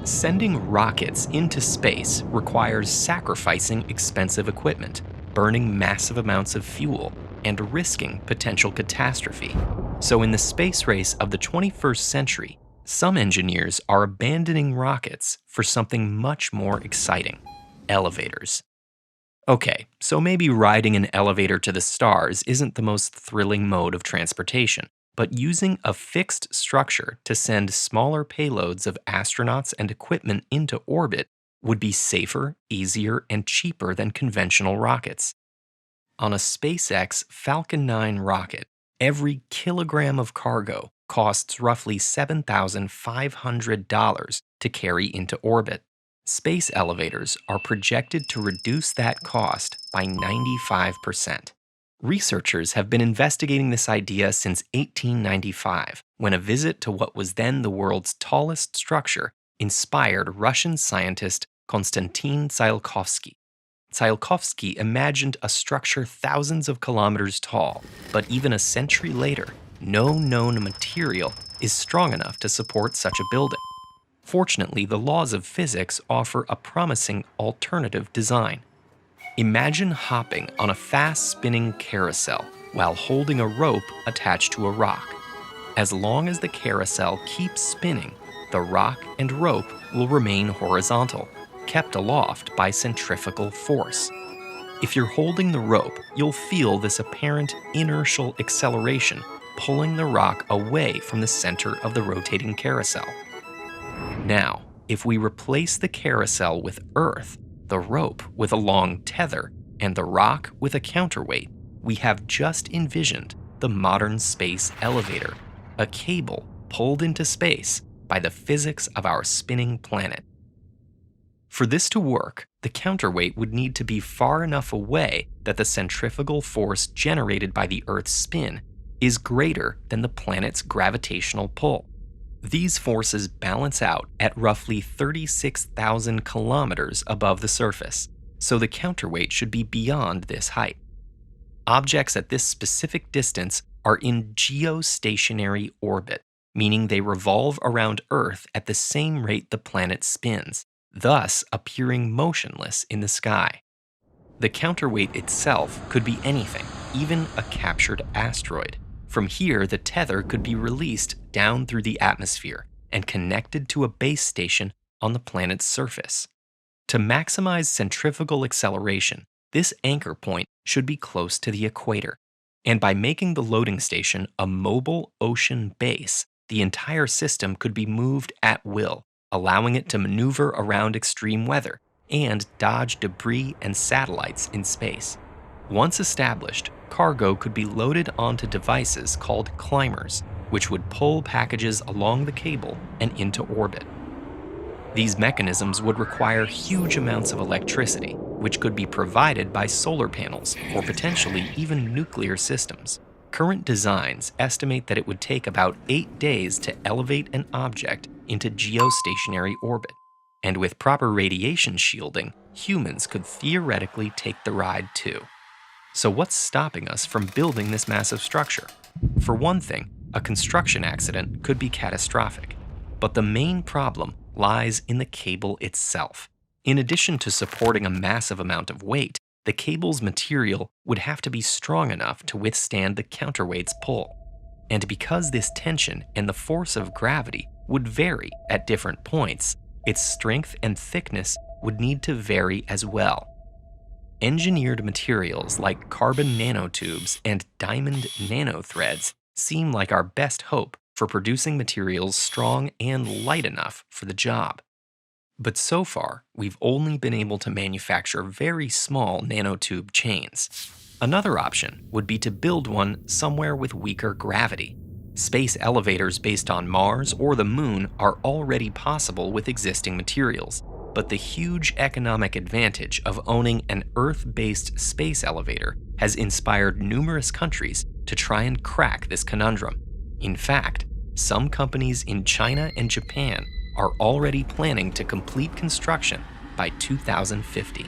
Sending rockets into space requires sacrificing expensive equipment, burning massive amounts of fuel, and risking potential catastrophe. So in the space race of the 21st century, some engineers are abandoning rockets for something much more exciting: elevators. Okay, so maybe riding an elevator to the stars isn't the most thrilling mode of transportation, but using a fixed structure to send smaller payloads of astronauts and equipment into orbit would be safer, easier, and cheaper than conventional rockets. On a SpaceX Falcon 9 rocket, every kilogram of cargo costs roughly $7,500 to carry into orbit. Space elevators are projected to reduce that cost by 95%. Researchers have been investigating this idea since 1895, when a visit to what was then the world's tallest structure inspired Russian scientist Konstantin Tsiolkovsky. Tsiolkovsky imagined a structure thousands of kilometers tall, but even a century later, no known material is strong enough to support such a building. Fortunately, the laws of physics offer a promising alternative design. Imagine hopping on a fast-spinning carousel while holding a rope attached to a rock. As long as the carousel keeps spinning, the rock and rope will remain horizontal, kept aloft by centrifugal force. If you're holding the rope, you'll feel this apparent inertial acceleration pulling the rock away from the center of the rotating carousel. Now, if we replace the carousel with Earth, the rope with a long tether, and the rock with a counterweight, we have just envisioned the modern space elevator, a cable pulled into space by the physics of our spinning planet. For this to work, the counterweight would need to be far enough away that the centrifugal force generated by the Earth's spin is greater than the planet's gravitational pull. These forces balance out at roughly 36,000 kilometers above the surface, so the counterweight should be beyond this height. Objects at this specific distance are in geostationary orbit, meaning they revolve around Earth at the same rate the planet spins, thus appearing motionless in the sky. The counterweight itself could be anything, even a captured asteroid. From here, the tether could be released down through the atmosphere and connected to a base station on the planet's surface. To maximize centrifugal acceleration, this anchor point should be close to the equator. And by making the loading station a mobile ocean base, the entire system could be moved at will, allowing it to maneuver around extreme weather and dodge debris and satellites in space. Once established, cargo could be loaded onto devices called climbers, which would pull packages along the cable and into orbit. These mechanisms would require huge amounts of electricity, which could be provided by solar panels or potentially even nuclear systems. Current designs estimate that it would take about 8 days to elevate an object into geostationary orbit, and with proper radiation shielding, humans could theoretically take the ride too. So what's stopping us from building this massive structure? For one thing, a construction accident could be catastrophic. But the main problem lies in the cable itself. In addition to supporting a massive amount of weight, the cable's material would have to be strong enough to withstand the counterweight's pull. And because this tension and the force of gravity would vary at different points, its strength and thickness would need to vary as well. Engineered materials like carbon nanotubes and diamond nanothreads seem like our best hope for producing materials strong and light enough for the job. But so far, we've only been able to manufacture very small nanotube chains. Another option would be to build one somewhere with weaker gravity. Space elevators based on Mars or the Moon are already possible with existing materials, but the huge economic advantage of owning an Earth-based space elevator has inspired numerous countries to try and crack this conundrum. In fact, some companies in China and Japan are already planning to complete construction by 2050.